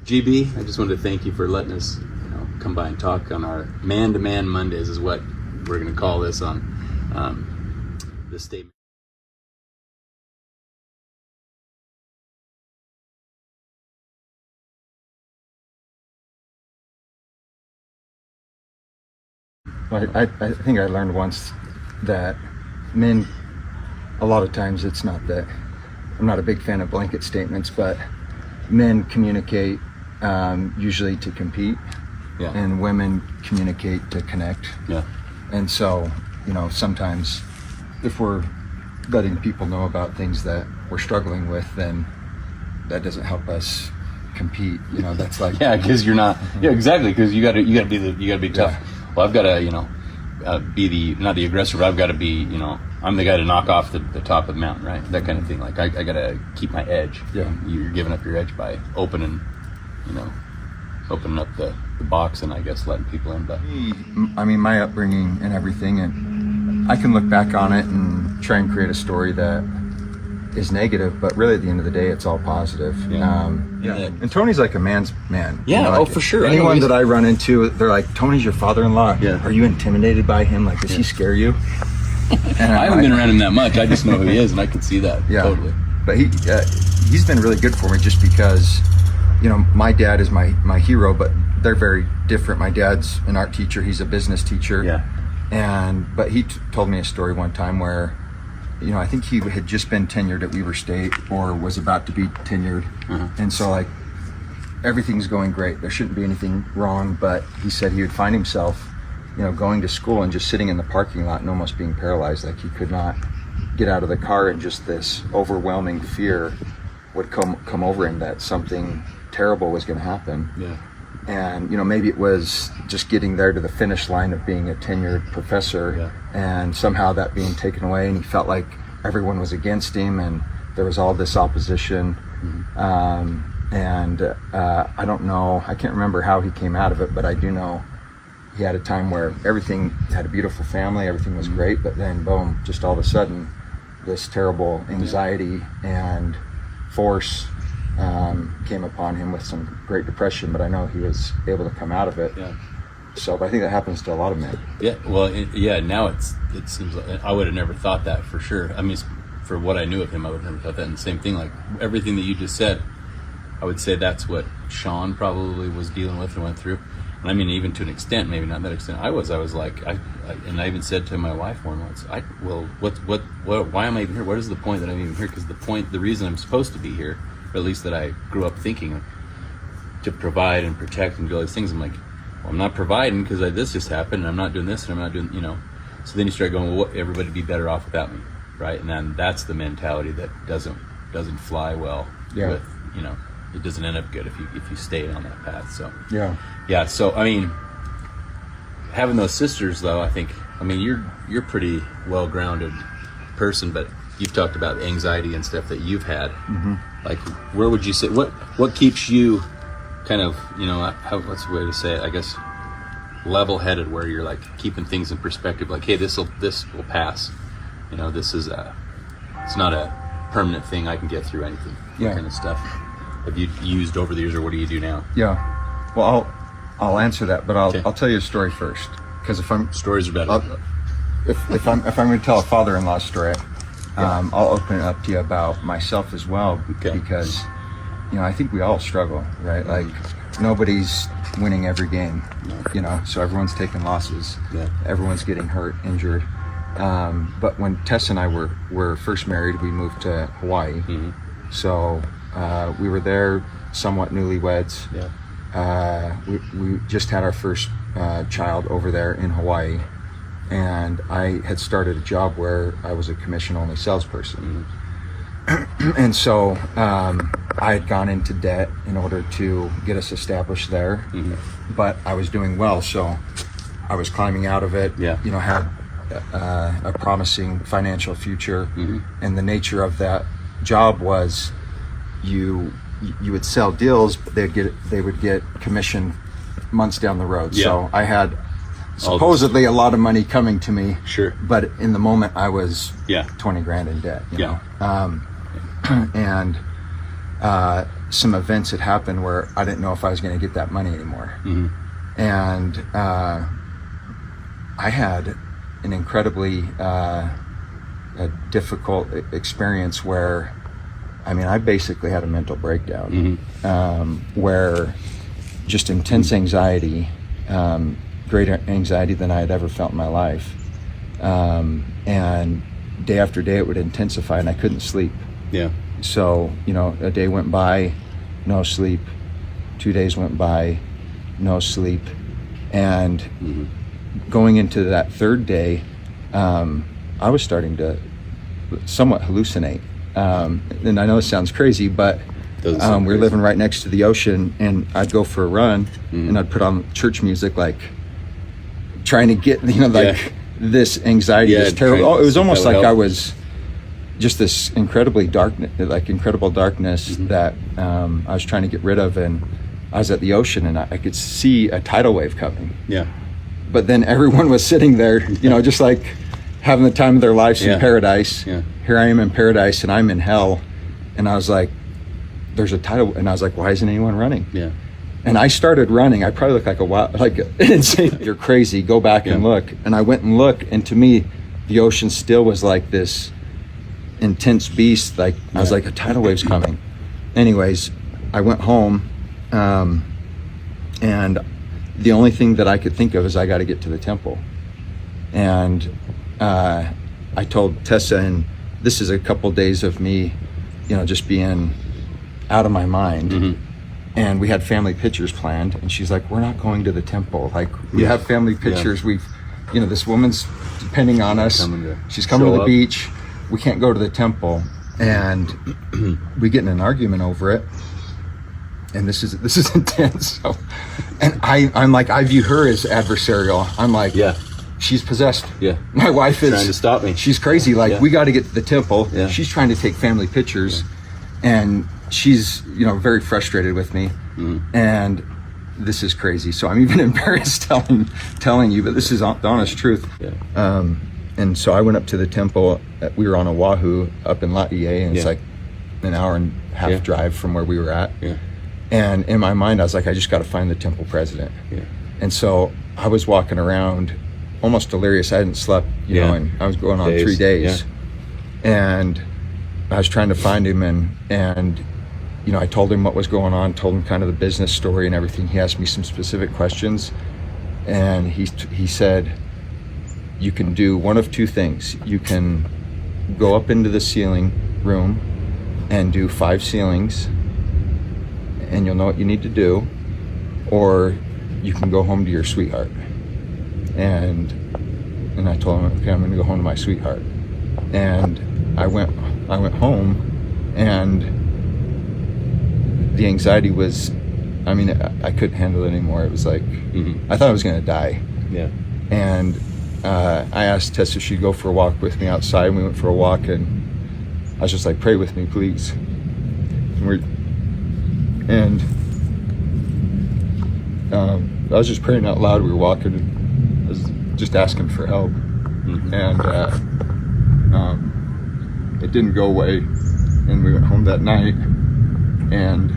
GB, I just wanted to thank you for letting us, come by and talk on our Man-to-Man Mondays is what we're going to call this on this statement. Well, I think I learned once that men, a lot of times it's not that, I'm not a big fan of blanket statements, but men communicate usually to compete, and women communicate to connect. And so, sometimes if we're letting people know about things that we're struggling with, then that doesn't help us compete. That's like because you're not exactly, because you got to be tough. Well, I've got to be not the aggressor, but I've got to be I'm the guy to knock off the top of the mountain, right? That kind of thing. Like I got to keep my edge. You're giving up your edge by opening up the box and I guess letting people in. But I mean, my upbringing and everything, and I can look back on it and try and create a story that is negative, but really at the end of the day, it's all positive. And Tony's like a man's man. For sure. Anyone that I run into, they're like, Tony's your father-in-law. Are you intimidated by him? Like, does he scare you? And I haven't been around him that much. I just know who he is, and I can see that totally. But he's been really good for me, just because my dad is my hero, but they're very different. My dad's an art teacher, he's a business teacher. But he told me a story one time where I think he had just been tenured at Weber State or was about to be tenured. And so like everything's going great, there shouldn't be anything wrong, but he said he would find himself going to school and just sitting in the parking lot and almost being paralyzed, like he could not get out of the car, and just this overwhelming fear would come over him that something terrible was going to happen. And maybe it was just getting there to the finish line of being a tenured professor, and somehow that being taken away, and he felt like everyone was against him and there was all this opposition. I don't know, I can't remember how he came out of it, but I do know he had a time where everything, had a beautiful family, everything was great, but then boom, just all of a sudden this terrible anxiety and force came upon him with some great depression, but I know he was able to come out of it. So I think that happens to a lot of men. Now it seems like I would have never thought that, for sure. I mean, for what I knew of him, I would have never thought that. And the same thing, like everything that you just said, I would say that's what Sean probably was dealing with and went through. And I mean, even to an extent, maybe not that extent. I was like, and I even said to my wife once, why am I even here? What is the point that I'm even here? Because the reason I'm supposed to be here, or at least that I grew up thinking, to provide and protect and do all these things. I'm like, well, I'm not providing because this just happened, and I'm not doing this, and I'm not doing, So then you start going, well, everybody would be better off without me, right? And then that's the mentality that doesn't fly well with, it doesn't end up good if you stay on that path. So so I mean, having those sisters though, I think, you're pretty well grounded person, but you've talked about anxiety and stuff that you've had. Like, where would you say what keeps you kind of, what's the way to say it, I guess, level-headed, where you're like keeping things in perspective, like, hey, this will pass, this is it's not a permanent thing, I can get through anything. That kind of stuff have you used over the years, or what do you do now? Well, I'll answer that, but I'll tell you a story first, because stories are better. If I'm going to tell a father-in-law story, I'll open it up to you about myself as well, because I think we all struggle, right? Like, nobody's winning every game, so everyone's taking losses, everyone's getting hurt, injured. But when Tess and I were first married, we moved to Hawaii. So we were there somewhat newlyweds. We just had our first child over there in Hawaii, and I had started a job where I was a commission-only salesperson. And so I had gone into debt in order to get us established there, but I was doing well, so I was climbing out of it, had a promising financial future. And the nature of that job was you would sell deals, but they would get commission months down the road. So I had supposedly a lot of money coming to me, but in the moment I was 20 grand in debt, you know? And some events had happened where I didn't know if I was going to get that money anymore. And I had an incredibly difficult experience where, I mean, I basically had a mental breakdown, where just intense anxiety, greater anxiety than I had ever felt in my life. And day after day it would intensify and I couldn't sleep. Yeah. So, a day went by, no sleep. 2 days went by, no sleep. And going into that third day, I was starting to somewhat hallucinate. And I know it sounds crazy, but we were living right next to the ocean, and I'd go for a run and I'd put on church music, like trying to get, this anxiety, this terrible, it was almost like I was just this incredible darkness that I was trying to get rid of. And I was at the ocean and I could see a tidal wave coming. Yeah. But then everyone was sitting there, just like having the time of their lives in paradise. Yeah. Here I am in paradise and I'm in hell. And I was like, there's a tidal, and I was like, why isn't anyone running? Yeah. And I started running. I probably looked like a wild, like insane. You're crazy. Go back and look. And I went and looked, and to me, the ocean still was like this intense beast. Like I was like, a tidal wave's coming. Anyways, I went home, and the only thing that I could think of is I got to get to the temple. And I told Tessa, and this is a couple days of me, just being out of my mind. And we had family pictures planned, and she's like, we're not going to the temple. Like, we have family pictures. We've, this woman's depending on us. She's coming to the beach. We can't go to the temple. And we get in an argument over it. And this is intense. So, and I'm like, I view her as adversarial. I'm like, she's possessed. Yeah. My wife is trying to stop me. She's crazy. Like, we got to get to the temple. Yeah. She's trying to take family pictures. And she's, very frustrated with me. And this is crazy. So I'm even embarrassed telling you, but this is the honest truth. Yeah. And so I went up to the temple. We were on Oahu up in Laie, and it's like an hour and a half drive from where we were at. Yeah. And in my mind, I was like, I just got to find the temple president. Yeah. And so I was walking around almost delirious. I hadn't slept, and I was going on 3 days. Yeah. And I was trying to find him, and I told him what was going on, told him kind of the business story and everything. He asked me some specific questions, and he said, you can do one of two things. You can go up into the ceiling room and do 5 ceilings, and you'll know what you need to do, or you can go home to your sweetheart. And I told him, okay, I'm going to go home to my sweetheart. And I went home, and the anxiety was, I couldn't handle it anymore. It was like, I thought I was going to die. Yeah. And I asked Tessa if she'd go for a walk with me outside, and we went for a walk, and I was just like, pray with me, please. And I was just praying out loud. We were walking, and I was just asking for help. And it didn't go away, and we went home that night, and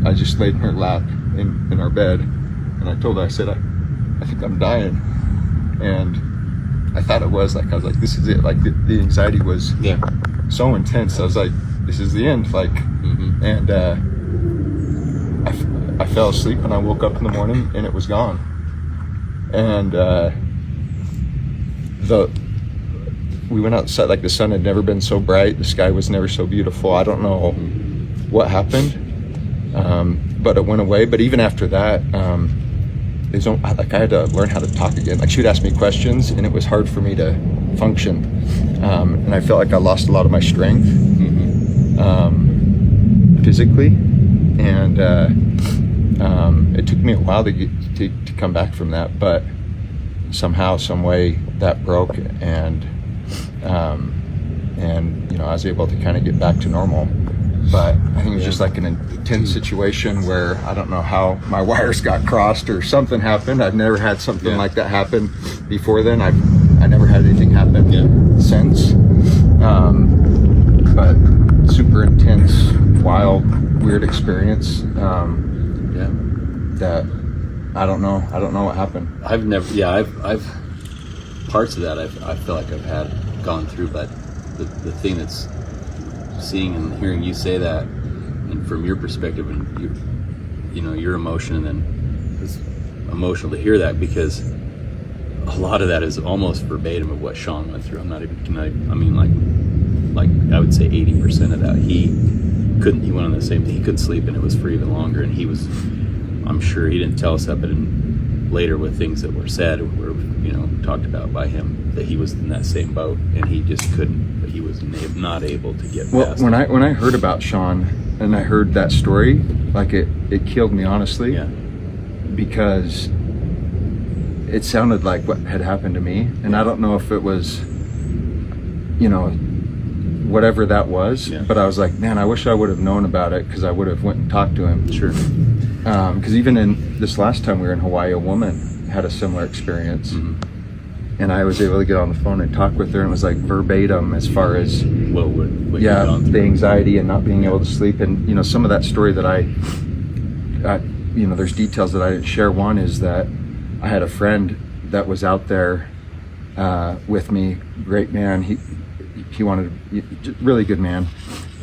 I just laid in her lap in our bed, and I told her, I said, I think I'm dying. And I thought it was like, I was like, this is it. Like the anxiety was so intense. I was like, this is the end. Like, and I fell asleep, and I woke up in the morning, and it was gone. And we went outside, like the sun had never been so bright, the sky was never so beautiful. I don't know what happened, but it went away. But even after that, I had to learn how to talk again. Like, she would ask me questions, and it was hard for me to function, and I felt like I lost a lot of my strength physically, and it took me a while to come back from that, but somehow, some way, that broke, and I was able to kind of get back to normal. But I think it was just like an intense situation where I don't know how my wires got crossed or something happened. I've never had something like that happen before then. I never had anything happen since. But super super intense, wild, weird experience. That I don't know what happened. I've parts of that I feel like I've gone through, but the thing that's seeing and hearing you say that, and from your perspective and your emotion, and then it's emotional to hear that, because a lot of that is almost verbatim of what Sean went through. Like I would say 80% of that he went on the same thing. He couldn't sleep, and it was for even longer, and I'm sure he didn't tell us that, but later with things that were said or talked about by him, that he was in that same boat, and he just couldn't, but he was not able to get past when it. I heard about Sean and I heard that story, like it killed me, honestly. Yeah. Because it sounded like what had happened to me, and I don't know if it was whatever that was, but I was like, man, I wish I would have known about it, because I would have went and talked to him. Sure. Because even in this last time we were in Hawaii, a woman had a similar experience. Mm-hmm. And I was able to get on the phone and talk with her, and it was like verbatim as far as what you've gone through. the anxiety and not being able to sleep. And some of that story that I there's details that I didn't share. One is that I had a friend that was out there with me, great man. He wanted really good man,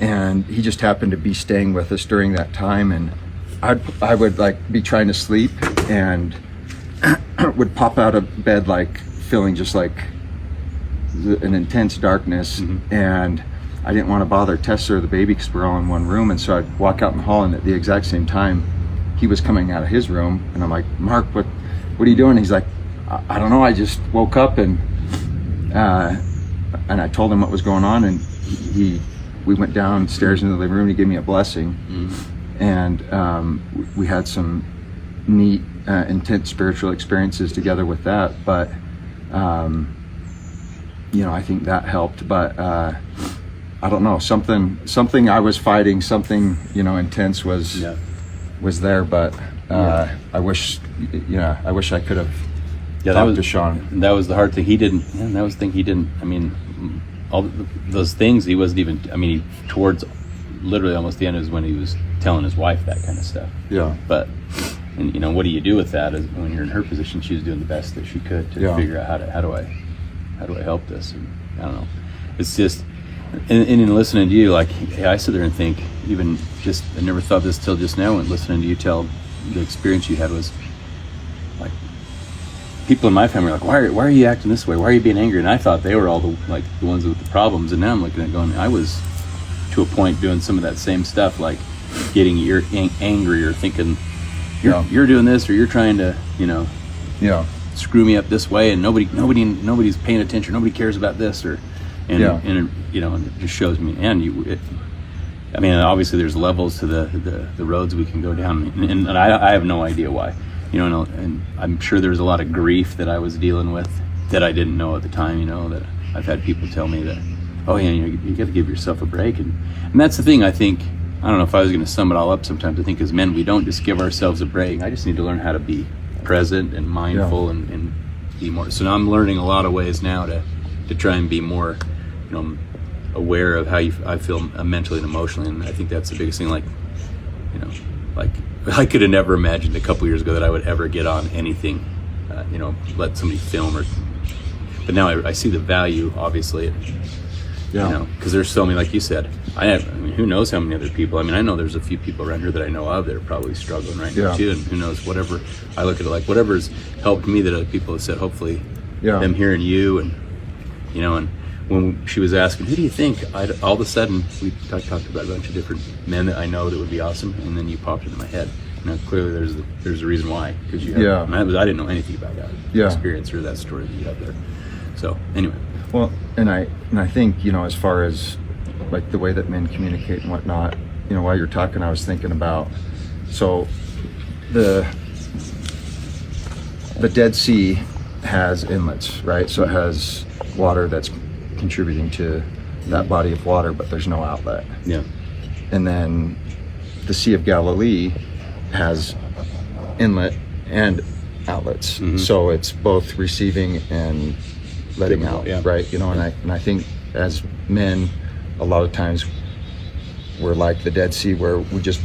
and he just happened to be staying with us during that time. And I would like be trying to sleep and would pop out of bed like feeling just like an intense darkness. Mm-hmm. And I didn't want to bother Tessa or the baby because we're all in one room. And so I'd walk out in the hall, and at the exact same time he was coming out of his room, and I'm like, Mark, what are you doing? He's like, I don't know, I just woke up. And I told him what was going on, and we went downstairs into the living room. He gave me a blessing. Mm-hmm. And we had some neat, intense spiritual experiences together with that. But I think that helped. But I don't know, something I was fighting, something intense was there. But I wish I could have talked to Sean. That was the hard thing. He didn't. That was the thing. He didn't. I mean, all those things he wasn't even. I mean, towards literally almost the end is when he was telling his wife that kind of stuff. Yeah. But what do you do with that? Is when you're in her position, she was doing the best that she could to figure out how do I help this? And I don't know. It's just, and in listening to you, like, hey, I sit there and think, even just, I never thought this till just now, and listening to you tell the experience you had was like, people in my family are like, why are you acting this way? Why are you being angry? And I thought they were all the ones with the problems. And now I'm looking at going, I was to a point doing some of that same stuff, like getting angry or thinking you're doing this, or you're trying to screw me up this way, and nobody's paying attention, nobody cares about this, and it just shows me. And obviously there's levels to the roads we can go down, and I have no idea why, and I'm sure there's a lot of grief that I was dealing with that I didn't know at the time, that I've had people tell me that, oh yeah, you got to give yourself a break, and that's the thing. I think, I don't know if I was going to sum it all up, sometimes I think as men we don't just give ourselves a break. I just need to learn how to be present and mindful and be more. So now I'm learning a lot of ways now to try and be more aware of how I feel mentally and emotionally, and I think that's the biggest thing. Like I could have never imagined a couple years ago that I would ever get on anything, let somebody film, but now I see the value, obviously. Because there's so many, like you said, who knows how many other people. I know there's a few people around here that I know of that are probably struggling right now too, and who knows, whatever. I look at it like whatever's helped me that other people have said, hopefully them hearing you, and and when she was asking, who do you think, all of a sudden I talked about a bunch of different men that I know that would be awesome, and then you popped into my head. Clearly there's a reason why, because you have, I didn't know anything about that experience or that story that you have there. So anyway. Well, and I think, as far as like the way that men communicate and whatnot, while you're talking, I was thinking about, so the Dead Sea has inlets, right? So it has water that's contributing to that body of water, but there's no outlet. Yeah. And then the Sea of Galilee has inlet and outlets. Mm-hmm. So it's both receiving and letting out, right? And I think as men, a lot of times we're like the Dead Sea, where we just